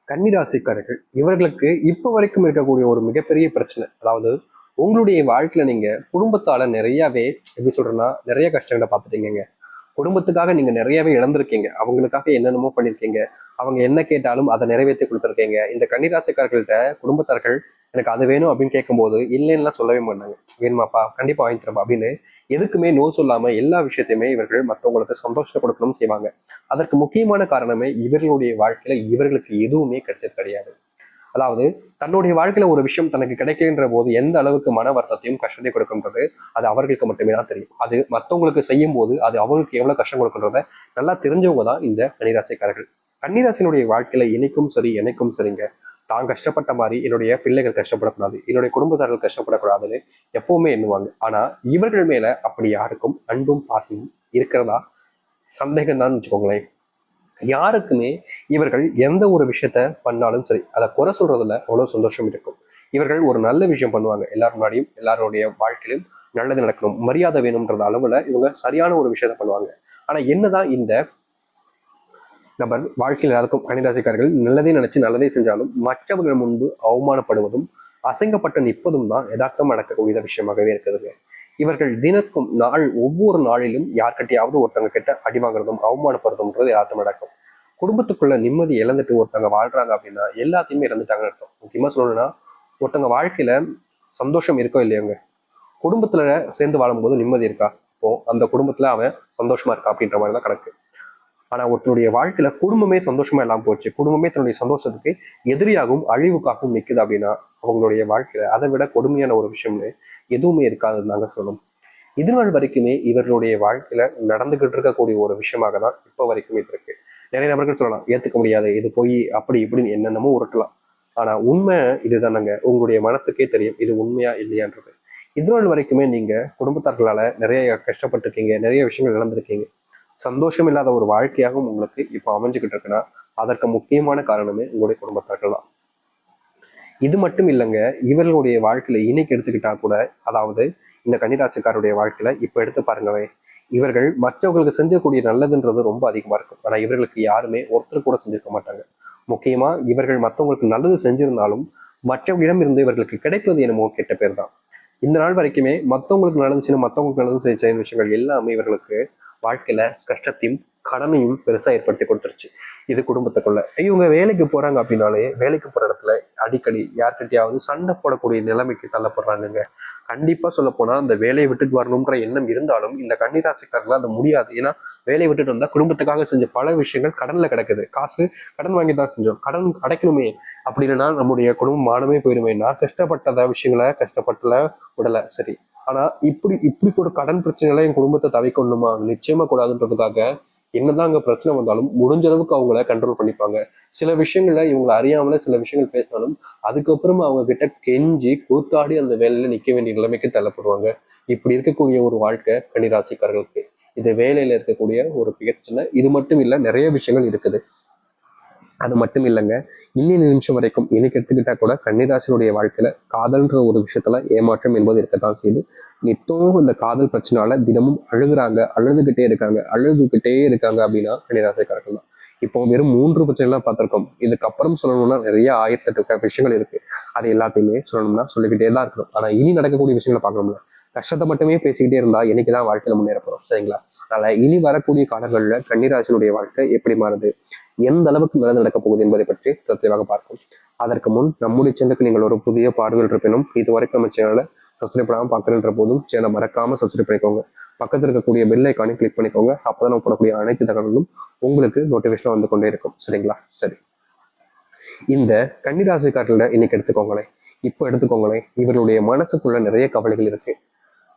கன்னிராசிக்காரர்கள் இவர்களுக்கு இப்ப வரைக்கும் இருக்கக்கூடிய ஒரு மிகப்பெரிய பிரச்சனை, அதாவது உங்களுடைய வாழ்க்கையில நீங்க குடும்பத்தால நிறையவே எப்படி சொல்றேன்னா நிறைய கஷ்டங்களை பார்த்துட்டீங்க. குடும்பத்துக்காக நீங்க நிறையவே இழந்திருக்கீங்க. அவங்களுக்காக என்னென்னமோ பண்ணிருக்கீங்க. அவங்க என்ன கேட்டாலும் அதை நிறைவேற்றி கொடுத்துருக்கீங்க. இந்த கன்னிராசிக்காரர்கள்ட்ட குடும்பத்தார்கள் எனக்கு அது வேணும் அப்படின்னு கேட்கும்போது இல்லைன்னுலாம் சொல்லவே மாட்டாங்க. வேணுமாப்பா, கண்டிப்பா வாங்கி தரப்பா அப்படின்னு எதுக்குமே நோ சொல்லாம எல்லா விஷயத்தையுமே இவர்கள் மற்றவங்களுக்கு சந்தோஷத்தை கொடுக்கணும் செய்வாங்க. அதற்கு முக்கியமான காரணமே இவர்களுடைய வாழ்க்கையில இவர்களுக்கு எதுவுமே கிடைச்சது கிடையாது. அதாவது தன்னுடைய வாழ்க்கையில ஒரு விஷயம் தனக்கு கிடைக்கின்ற போது எந்த அளவுக்கு மன வருத்தத்தையும் கஷ்டத்தை கொடுக்கின்றது அது அவர்களுக்கு மட்டுமே தான் தெரியும். அது மற்றவங்களுக்கு செய்யும் போது அது அவங்களுக்கு எவ்வளவு கஷ்டம் கொடுக்கின்றத நல்லா தெரிஞ்சவங்க தான் இந்த கன்னிராசிக்காரர்கள். கன்னிராசினுடைய வாழ்க்கையில இணைக்கும் சரி எனக்கும் சரிங்க, தான் கஷ்டப்பட்ட மாதிரி என்னுடைய பிள்ளைகள் கஷ்டப்படக்கூடாது, என்னுடைய குடும்பத்தார்கள் கஷ்டப்படக்கூடாதுன்னு எப்பவுமே எண்ணுவாங்க. ஆனா இவர்கள் மேல அப்படி யாருக்கும் அன்பும் பாசமும் இருக்கிறதா சந்தேகம் தான் வச்சுக்கோங்களேன். யாருக்குமே இவர்கள் எந்த ஒரு விஷயத்த பண்ணாலும் சரி அதை குறை சொல்றதுல அவ்வளவு சந்தோஷம் இருக்கும். இவர்கள் ஒரு நல்ல விஷயம் பண்ணுவாங்க, எல்லாரும் முன்னாடியும் எல்லாருடைய வாழ்க்கையிலும் நல்லது நடக்கணும், மரியாதை வேணும்ன்றது அளவுல இவங்க சரியான ஒரு விஷயத்த பண்ணுவாங்க. ஆனா என்னதான் இந்த நபர் வாழ்க்கையில் எல்லாருக்கும் கன்னிராசிக்காரர்கள் நல்லதே நினைச்சு நல்லதே செஞ்சாலும் மற்றவர்கள் முன்பு அவமானப்படுவதும் அசைங்கப்பட்டு நிற்பதும் தான் யதார்த்தம் நடக்கக்கூடிய விஷயமாகவே இருக்குதுங்க. இவர்கள் தினக்கும் ஒவ்வொரு நாளிலும் யார்கிட்டையாவது ஒருத்தவங்க கிட்ட அடி வாங்குறதும் அவமானப்படுறதும்ன்றது யதார்த்தம் நடக்கும். குடும்பத்துக்குள்ள நிம்மதி இழந்துட்டு ஒருத்தவங்க வாழ்றாங்க அப்படின்னா எல்லாத்தையுமே இழந்துட்டாங்கன்னு அர்த்தம். முக்கியமா சொல்லணும்னா ஒருத்தவங்க வாழ்க்கையில சந்தோஷம் இருக்கோ இல்லையோங்க, குடும்பத்துல சேர்ந்து வாழும்போது நிம்மதி இருக்கா, இப்போ அந்த குடும்பத்துல அவன் சந்தோஷமா இருக்கா அப்படின்ற மாதிரி தான் கணக்கு. ஆனா ஒருத்தனுடைய வாழ்க்கையில குடும்பமே சந்தோஷமா இல்லாம போச்சு, குடும்பமே தன்னுடைய சந்தோஷத்துக்கு எதிரியாகவும் அழிவுக்காகவும் நிக்குது அப்படின்னா அவங்களுடைய வாழ்க்கையில அதை விட கொடுமையான ஒரு விஷயம்னு எதுவுமே இருக்காதுன்னு நாங்க சொல்லணும். இது நாள் வரைக்குமே இவர்களுடைய வாழ்க்கையில நடந்துகிட்டு இருக்கக்கூடிய ஒரு விஷயமாக தான் இப்போ வரைக்குமே இருக்கு. நிறைய நபர்கள் சொல்லலாம் ஏத்துக்க முடியாது, இது போய் அப்படி இப்படின்னு என்னென்னமோ உருட்டலாம். ஆனா உண்மை இதுதானங்க, உங்களுடைய மனசுக்கே தெரியும் இது உண்மையா இல்லையான்றது. இது நாள் வரைக்குமே நீங்க குடும்பத்தார்களால நிறைய கஷ்டப்பட்டிருக்கீங்க, நிறைய விஷயங்கள் இழந்திருக்கீங்க. சந்தோஷம் இல்லாத ஒரு வாழ்க்கையாகவும் உங்களுக்கு இப்போ அமைஞ்சுக்கிட்டு இருக்குன்னா அதற்கு முக்கியமான காரணமே உங்களுடைய குடும்பத்தார்கள் தான். இது மட்டும் இல்லைங்க, இவர்களுடைய வாழ்க்கையில இன்னைக்கு எடுத்துக்கிட்டா கூட, அதாவது இந்த கன்னிராசிக்காருடைய வாழ்க்கையில இப்ப எடுத்து பாருங்களேன், இவர்கள் மற்றவர்களுக்கு செஞ்சக்கூடிய நல்லதுன்றது ரொம்ப அதிகமா இருக்கும். ஆனா இவர்களுக்கு யாருமே ஒருத்தர் கூட செஞ்சிருக்க மாட்டாங்க. முக்கியமா இவர்கள் மற்றவங்களுக்கு நல்லது செஞ்சிருந்தாலும் மற்றவர்களிடம் இருந்து இவர்களுக்கு கிடைப்பது என்னமோ கெட்ட பேர் தான். இந்த நாள் வரைக்குமே மற்றவங்களுக்கு நல்லது மற்றவங்களுக்கு நல்லது செய்ய விஷயங்கள் எல்லாமே இவர்களுக்கு வாழ்க்கையில கஷ்டத்தையும் கடனையும் பெருசா ஏற்படுத்தி கொடுத்துருச்சு. இது குடும்பத்துக்குள்ள இவங்க வேலைக்கு போறாங்க அப்படின்னாலே வேலைக்கு போற இடத்துல அடிக்கடி யார்கிட்டயாவது சண்டை போடக்கூடிய நிலைமைக்கு தள்ளப்படுறாங்க. கண்டிப்பா சொல்ல போனா அந்த வேலையை விட்டுட்டு வரணும்ன்ற எண்ணம் இருந்தாலும் இந்த கன்னிராசிக்காரர்களால் அது முடியாது. ஏன்னா வேலையை விட்டுட்டு வந்தா குடும்பத்துக்காக செஞ்ச பல விஷயங்கள் கடன்ல கிடக்குது. காசு கடன் வாங்கி தான் செஞ்சோம், கடன் அடைக்கணுமே, அப்படி இல்லைன்னா நம்முடைய குடும்பம் மானமே போயிடுமே. நான் கஷ்டப்பட்டத விஷயங்களை கஷ்டப்பட்டல விடல சரி, ஆனா இப்படி இப்படி ஒரு கடன் பிரச்சனைகளை என் குடும்பத்தை தவிக்கணுமா, நிச்சயமா கூடாதுன்றதுக்காக என்னதான் அங்க பிரச்சனை வந்தாலும் முடிஞ்ச அளவுக்கு அவங்கள கண்ட்ரோல் பண்ணிப்பாங்க. சில விஷயங்கள்ல இவங்களை அறியாமல சில விஷயங்கள் பேசினாலும் அதுக்கப்புறமா அவங்க கிட்ட கெஞ்சி கூத்தாடி அந்த வேலையில நிக்க வேண்டிய நிலைமைக்கு தள்ளப்படுவாங்க. இப்படி இருக்கக்கூடிய ஒரு வாழ்க்கை கன்னிராசிக்காரர்களுக்கு. இது வேலையில இருக்கக்கூடிய ஒரு பிரச்சனை. இது மட்டும் இல்ல, நிறைய விஷயங்கள் இருக்குது. அது மட்டும் இல்லைங்க, இன்னி நிமிஷம் வரைக்கும் இன்னைக்கு எடுத்துக்கிட்டா கூட கன்னிராசினுடைய வாழ்க்கையில காதல்ன்ற ஒரு விஷயத்துல ஏமாற்றம் என்பது இருக்கத்தான் செய்யுது. நித்தமும் இந்த காதல் பிரச்சனால தினமும் அழுதுகிட்டே இருக்காங்க அப்படின்னா கன்னிராசிக்காரர்கள் தான். இப்போ வெறும் 3 பிரச்சனைலாம் பார்த்திருக்கோம். இதுக்கப்புறம் சொல்லணும்னா நிறைய 1008 விஷயங்கள் இருக்கு. அது எல்லாத்தையுமே சொல்லணும்னா சொல்லிக்கிட்டே தான் இருக்கணும். ஆனா இனி நடக்கக்கூடிய விஷயங்களை பார்க்கணும்ல, கஷ்டத்தை மட்டுமே பேசிக்கிட்டே இருந்தா என்னைக்குதான் வாழ்க்கையில முன்னேற போறோம், சரிங்களா? அதனால இனி வரக்கூடிய காலங்கள்ல கன்னிராசினுடைய வாழ்க்கை எப்படி மாறுது, எந்த அளவுக்கு நல்லது நடக்கப் போகுது என்பதை பற்றி தெளிவாக பார்ப்போம். அதற்கு முன் நம்முடைய சேனலுக்கு நீங்கள் ஒரு புதிய பார்வைகள் இருப்பினும் இதுவரைக்கும் நம்ம சேனலை சப்ஸ்கிரைப் பண்ணாமல் பார்க்குறன்ற போதும் சேனலை மறக்காம சப்ஸ்கிரைப் பண்ணிக்கோங்க. பக்கத்தில் இருக்கக்கூடிய பெல் ஐக்கானை கிளிக் பண்ணிக்கோங்க. அப்பதான் நம்ம போடக்கூடிய அனைத்து தகவல்களும் உங்களுக்கு நோட்டிபிகேஷன் வந்து கொண்டே இருக்கும், சரிங்களா? சரி, இந்த கன்னிராசிக்காரர்கள இன்னைக்கு எடுத்துக்கோங்களேன், இப்போ எடுத்துக்கோங்களேன், இவருடைய மனசுக்குள்ள நிறைய கவலைகள் இருக்கு.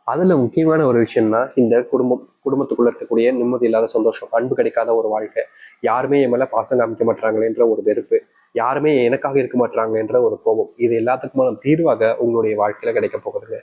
அதுல முக்கியமான ஒரு விஷயம்னா இந்த குடும்பத்துக்குள்ள இருக்கக்கூடிய நிம்மதி இல்லாத சந்தோஷம், அன்பு கிடைக்காத ஒரு வாழ்க்கை, யாருமே என் மேல பாசம் காமிக்க மாட்டாங்களேன்ற ஒரு வெறுப்பு, யாருமே எனக்காக இருக்க மாட்டாங்களேன்ற ஒரு கோபம், இது எல்லாத்துக்குமான தீர்வாக உங்களுடைய வாழ்க்கையில கிடைக்க போகுதுங்க.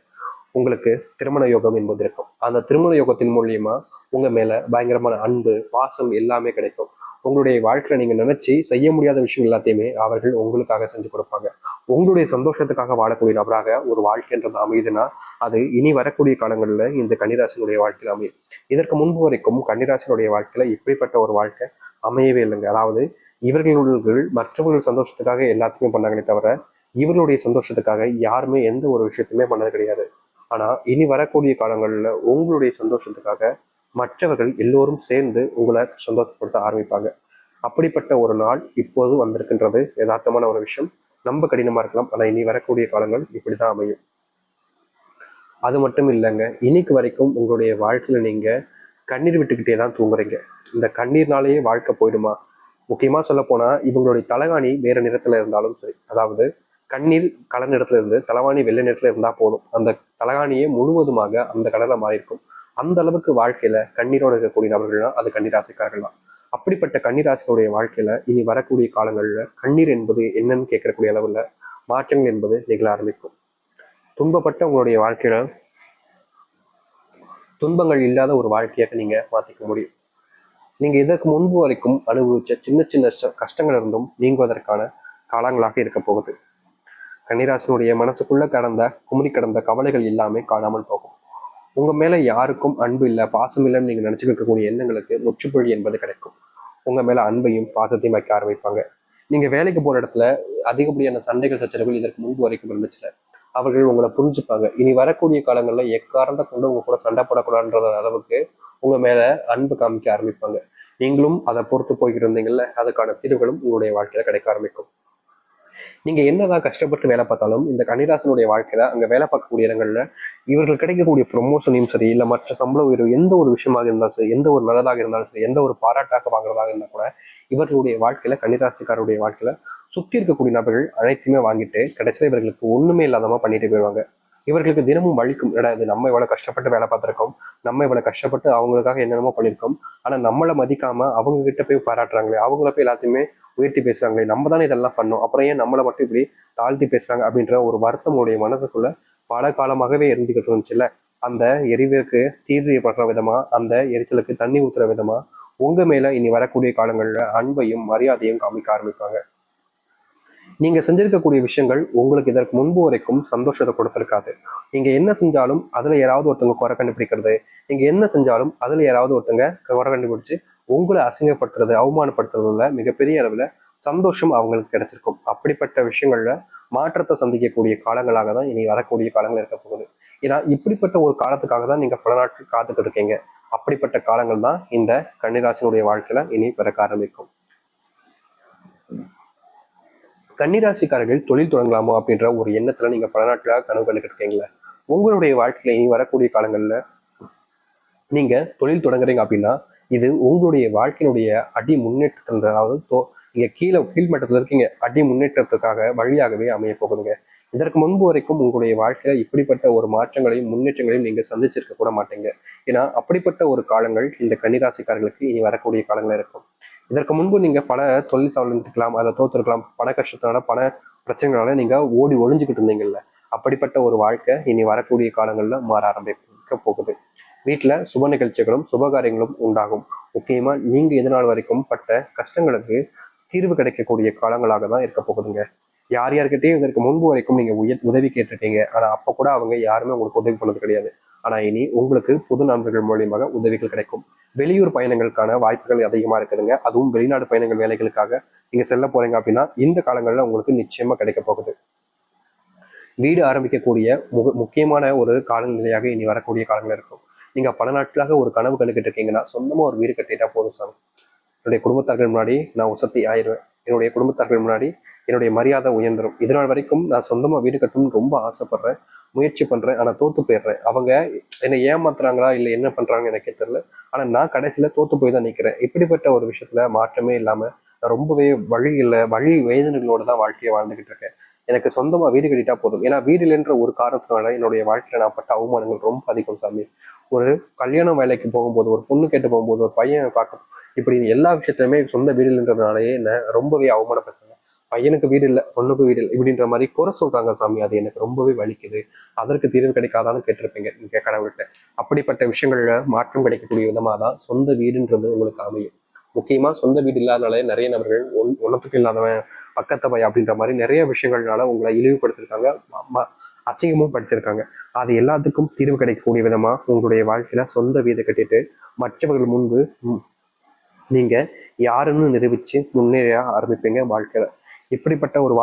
உங்களுக்கு திருமண யோகம் என்பது இருக்கும். அந்த திருமண யோகத்தின் மூலியமா உங்க மேல பயங்கரமான அன்பு பாசம் எல்லாமே கிடைக்கும். உங்களுடைய வாழ்க்கையில நீங்க நினைச்சு செய்ய முடியாத விஷயம் எல்லாத்தையுமே அவர்கள் உங்களுக்காக செஞ்சு கொடுப்பாங்க. உங்களுடைய சந்தோஷத்துக்காக வாழக்கூடிய நபராக ஒரு வாழ்க்கைன்றது அமையுதுன்னா அது இனி வரக்கூடிய காலங்களில் இந்த கன்னிராசினுடைய வாழ்க்கையில் அமையும். இதற்கு முன்பு வரைக்கும் கன்னிராசினுடைய வாழ்க்கையில இப்படிப்பட்ட ஒரு வாழ்க்கை அமையவே இல்லைங்க. அதாவது இவர்கள் மற்றவர்கள் சந்தோஷத்துக்காக எல்லாத்தையுமே பண்ணாங்களே தவிர இவர்களுடைய சந்தோஷத்துக்காக யாருமே எந்த ஒரு விஷயத்தையுமே பண்ணது கிடையாது. ஆனா இனி வரக்கூடிய காலங்கள்ல உங்களுடைய சந்தோஷத்துக்காக மற்றவர்கள் எல்லோரும் சேர்ந்து உங்களை சந்தோஷப்படுத்த ஆரம்பிப்பாங்க. அப்படிப்பட்ட ஒரு நாள் இப்போது வந்திருக்கின்றது. யதார்த்தமான ஒரு விஷயம். ரொம்ப கடினமா இருக்கலாம், ஆனா இனி வரக்கூடிய காலங்கள் இப்படிதான் அமையும். அது மட்டும் இல்லைங்க, இன்னைக்கு வரைக்கும் உங்களுடைய வாழ்க்கையில நீங்க கண்ணீர் விட்டுக்கிட்டே தான் தூங்குறீங்க. இந்த கண்ணீர்னாலேயே வாழ்க்கை போயிடுமா? முக்கியமா சொல்ல போனா இவங்களுடைய தலகாணி வேற நிறத்துல இருந்தாலும் சரி, அதாவது கண்ணீர் கலர் நிறத்துல இருந்து தலவாணி வெள்ளை நிறத்துல இருந்தா போதும், அந்த தலகாணியே முழுவதுமாக அந்த கலர்ல மாறி இருக்கும். அந்த அளவுக்கு வாழ்க்கையில கண்ணீரோடு இருக்கக்கூடிய நபர்கள்னா அது கண்ணீராசிக்காரர்கள் தான். அப்படிப்பட்ட கண்ணீராசினுடைய வாழ்க்கையில இனி வரக்கூடிய காலங்கள்ல கண்ணீர் என்பது என்னன்னு கேட்கக்கூடிய அளவுல மாற்றங்கள் என்பது நிகழ ஆரம்பிக்கும். துன்பப்பட்ட உங்களுடைய வாழ்க்கையில துன்பங்கள் இல்லாத ஒரு வாழ்க்கையாக நீங்க மாத்திக்க முடியும். நீங்க இதற்கு முன்பு வரைக்கும் அனுபவிச்ச சின்ன சின்ன கஷ்டங்கள் இருந்தும் நீங்குவதற்கான காலங்களாக இருக்க போகுது. கன்னிராசினுடைய மனசுக்குள்ள குமுறி கடந்த கவலைகள் எல்லாமே காணாமல் போகும். உங்க மேல யாருக்கும் அன்பு இல்லை, பாசம் இல்லைன்னு நீங்க நினைச்சுட்டு இருக்கக்கூடிய எண்ணங்களுக்கு முற்றுப்புள்ளி என்பது கிடைக்கும். உங்க மேல அன்பையும் பாசத்தையும் வைக்க ஆரம்பிப்பாங்க. நீங்க வேலைக்கு போற இடத்துல அதிகப்படியான சண்டைகள் சச்சரவுகள் இதற்கு முன்பு வரைக்கும் இருந்துச்சுல, அவர்கள் உங்களை புரிஞ்சுப்பாங்க. இனி வரக்கூடிய காலங்கள்ல எக்காரணத்தை கொண்டு உங்க கூட சண்டை போடக்கூடாதுன்ற அளவுக்கு உங்க மேல அன்பு காமிக்க ஆரம்பிப்பாங்க. நீங்களும் அதை பொறுத்து போய்கிட்டு இருந்தீங்கல்ல, அதுக்கான தீர்வுகளும் உங்களுடைய வாழ்க்கையில கிடைக்க ஆரம்பிக்கும். நீங்க என்னதான் கஷ்டப்பட்டு வேலை பார்த்தாலும் இந்த கன்னிராசனுடைய வாழ்க்கையில அங்க வேலை பார்க்கக்கூடிய இடங்கள்ல இவர்கள் கிடைக்கக்கூடிய ப்ரொமோஷனையும் சரி, இல்ல மற்ற சம்பள உயர்வு எந்த ஒரு விஷயமாக இருந்தாலும் சரி, எந்த ஒரு நல்லதாக இருந்தாலும் சரி, எந்த ஒரு பாராட்டாக வாங்குறதாக இருந்தா கூட இவர்களுடைய வாழ்க்கையில கன்னிராசிக்காரருடைய வாழ்க்கையில சுற்றி இருக்கக்கூடிய நபர்கள் அனைத்துமே வாங்கிட்டு கடைசியில் இவர்களுக்கு ஒண்ணுமே இல்லாதமா பண்ணிட்டு போயிடுவாங்க. இவர்களுக்கு தினமும் வலிக்கும், இது நம்ம இவ்வளவு கஷ்டப்பட்டு வேலை பார்த்திருக்கோம், நம்ம இவ்வளவு கஷ்டப்பட்டு அவங்களுக்காக என்னென்னமோ பண்ணியிருக்கோம், ஆனா நம்மளை மதிக்காம அவங்க கிட்ட போய் பாராட்டுறாங்களே, அவங்கள போய் எல்லாத்தையுமே உயர்த்தி பேசுறாங்களே, நம்ம தானே இதெல்லாம் பண்ணோம், அப்புறம் ஏன் நம்மளை மட்டும் இப்படி தாழ்த்தி பேசுறாங்க அப்படின்ற ஒரு வருத்தம் உடைய மனசுக்குள்ள பல காலமாகவே இருந்துகிட்டு இருந்துச்சுல்ல. அந்த எரிவுக்கு தீர்வு விதமா, அந்த எரிச்சலுக்கு தண்ணி ஊத்துற விதமா உங்க மேல இனி வரக்கூடிய காலங்கள்ல அன்பையும் மரியாதையும் காமிக்க ஆரம்பிப்பாங்க. நீங்க செஞ்சிருக்கக்கூடிய விஷயங்கள் உங்களுக்கு இதற்கு முன்பு வரைக்கும் சந்தோஷத்தை கொடுத்திருக்காது. நீங்க என்ன செஞ்சாலும் அதுல யாராவது ஒருத்தவங்க குறை கண்டுபிடிக்கிறது, நீங்க என்ன செஞ்சாலும் அதுல யாராவது ஒருத்தங்க குறை கண்டுபிடிச்சு உங்களை அசிங்கப்படுத்துறது, அவமானப்படுத்துறதுல மிகப்பெரிய அளவுல சந்தோஷம் அவங்களுக்கு கிடைச்சிருக்கும். அப்படிப்பட்ட விஷயங்கள்ல மாற்றத்தை சந்திக்கக்கூடிய காலங்களாக தான் இனி வரக்கூடிய காலங்கள் இருக்க போகுது. ஏன்னா இப்படிப்பட்ட ஒரு காலத்துக்காக தான் நீங்க பல நாட்கள் காத்துட்டு இருக்கீங்க. அப்படிப்பட்ட காலங்கள் தான் இந்த கன்னிராசினுடைய வாழ்க்கையில இனி பிறக்க ஆரம்பிக்கும். கன்னிராசிக்காரர்கள் தொழில் தொடங்கலாமா அப்படின்ற ஒரு எண்ணத்துல நீங்க பல நாட்களாக கனவு கண்டுகிட்டு இருக்கீங்களா? உங்களுடைய வாழ்க்கையில இனி வரக்கூடிய காலங்கள்ல நீங்க தொழில் தொடங்குறீங்க அப்படின்னா இது உங்களுடைய வாழ்க்கையினுடைய அடி முன்னேற்றத்தில், அதாவது நீங்க கீழ்மட்டத்துல இருக்கீங்க, அடி முன்னேற்றத்துக்காக வழியாகவே அமைய போகுதுங்க. இதற்கு முன்பு வரைக்கும் உங்களுடைய வாழ்க்கையில இப்படிப்பட்ட ஒரு மாற்றங்களையும் முன்னேற்றங்களையும் நீங்க சந்திச்சிருக்க கூட மாட்டீங்க. ஏன்னா அப்படிப்பட்ட ஒரு காலங்கள் இந்த கன்னிராசிக்காரர்களுக்கு இனி வரக்கூடிய காலங்கள் இருக்கும். இதற்கு முன்பு நீங்க பல தொழில் சார்ந்திருக்கலாம், அதை தோத்துருக்கலாம், பண கஷ்டத்தினால பண பிரச்சனைகளால நீங்க ஓடி ஒளிஞ்சுக்கிட்டு இருந்தீங்கல்ல, அப்படிப்பட்ட ஒரு வாழ்க்கை இனி வரக்கூடிய காலங்கள்ல மாற ஆரம்பிக்க போகுது. வீட்டுல சுப நிகழ்ச்சிகளும் சுபகாரியங்களும் உண்டாகும். முக்கியமா நீங்க எதனால் வரைக்கும் பட்ட கஷ்டங்களுக்கு தீர்வு கிடைக்கக்கூடிய காலங்களாக தான் இருக்க போகுதுங்க. யார்கிட்டையும் இதற்கு முன்பு வரைக்கும் நீங்க உதவி கேட்டிருக்கீங்க, ஆனா அப்ப கூட அவங்க யாருமே உங்களுக்கு உதவி பண்ணது கிடையாது. ஆனா இனி உங்களுக்கு புது நண்பர்கள் மூலியமாக உதவிகள் கிடைக்கும். வெளியூர் பயணங்களுக்கான வாய்ப்புகள் அதிகமா இருக்குதுங்க. அதுவும் வெளிநாடு பயணங்கள் வேலைகளுக்காக நீங்க செல்ல போறீங்க அப்படின்னா இந்த காலங்கள்ல உங்களுக்கு நிச்சயமா கிடைக்க போகுது. வீடு ஆரம்பிக்கக்கூடிய முக்கியமான ஒரு காலநிலையாக இனி வரக்கூடிய காலங்கள் இருக்கும். நீங்க பல நாட்களாக ஒரு கனவு கண்டுகிட்டு இருக்கீங்கன்னா சொந்தமா ஒரு வீடு கட்டிட்டா போதும் சாமி, என்னுடைய குடும்பத்தார்கள் முன்னாடி நான் உசத்தி ஆயிடுவேன், என்னுடைய குடும்பத்தார்கள் முன்னாடி என்னுடைய மரியாதை உயர்ந்துடும், இதனால் வரைக்கும் நான் சொந்தமா வீடு கட்டணும்னு ரொம்ப ஆசைப்படுறேன், முயற்சி பண்றேன், ஆனா தோத்து போயிடுறேன், அவங்க என்னை ஏமாத்துறாங்களா இல்லை என்ன பண்றாங்கன்னு எனக்கே தெரியல, ஆனா நான் கடைசியில தோத்து போய் தான் நிற்கிறேன். இப்படிப்பட்ட ஒரு விஷயத்துல மாற்றமே இல்லாம ரொம்பவே வழி வேதனைகளோட தான் வாழ்க்கையை வாழ்ந்துகிட்டு இருக்கேன். எனக்கு சொந்தமா வீடு கட்டிட்டா போதும். ஏன்னா வீடு இல்லைன்ற ஒரு காரணத்தினால என்னுடைய வாழ்க்கையில நான் பட்ட அவமானங்கள் ரொம்ப அதிகம் சாமி. ஒரு கல்யாணம் வேலைக்கு போகும்போது, ஒரு பொண்ணு கேட்டு போகும்போது, ஒரு பையன் பார்க்க, இப்படி எல்லா விஷயத்துலையுமே சொந்த வீடு இல்லைன்றதுனாலேயே என்ன ரொம்பவே அவமானப்பட்டாங்க. பையனுக்கு வீடு இல்லை, பொண்ணுக்கு வீடு இல்லை இப்படின்ற மாதிரி குறை சொல்றாங்க சாமி. அது எனக்கு ரொம்பவே வலிக்குது. அதற்கு தீர்வு கிடைக்காதான்னு கேட்டிருப்பீங்க நீங்க கடவுள்கிட்ட. அப்படிப்பட்ட விஷயங்கள்ல மாற்றம் கிடைக்கக்கூடிய விதமா தான் சொந்த வீடுன்றது உங்களுக்கு அமையும். முக்கியமா சொந்த வீடு இல்லாதனாலே நிறைய நபர்கள் ஒன்னத்துக்கு இல்லாதவன் பக்கத்தை பையன் அப்படின்ற மாதிரி நிறைய விஷயங்கள்னால உங்களை இழிவுபடுத்திருக்காங்க, அசிங்கமும் படுத்திருக்காங்க. அது எல்லாத்துக்கும் தீர்வு கிடைக்கக்கூடிய விதமா உங்களுடைய வாழ்க்கையில சொந்த வீடு கட்டிட்டு மற்றவர்கள் முன்பு நீங்க யாருன்னு நிரூபித்து முன்னேற ஆரம்பிப்பீங்க வாழ்க்கையில். இப்படிப்பட்ட ஒரு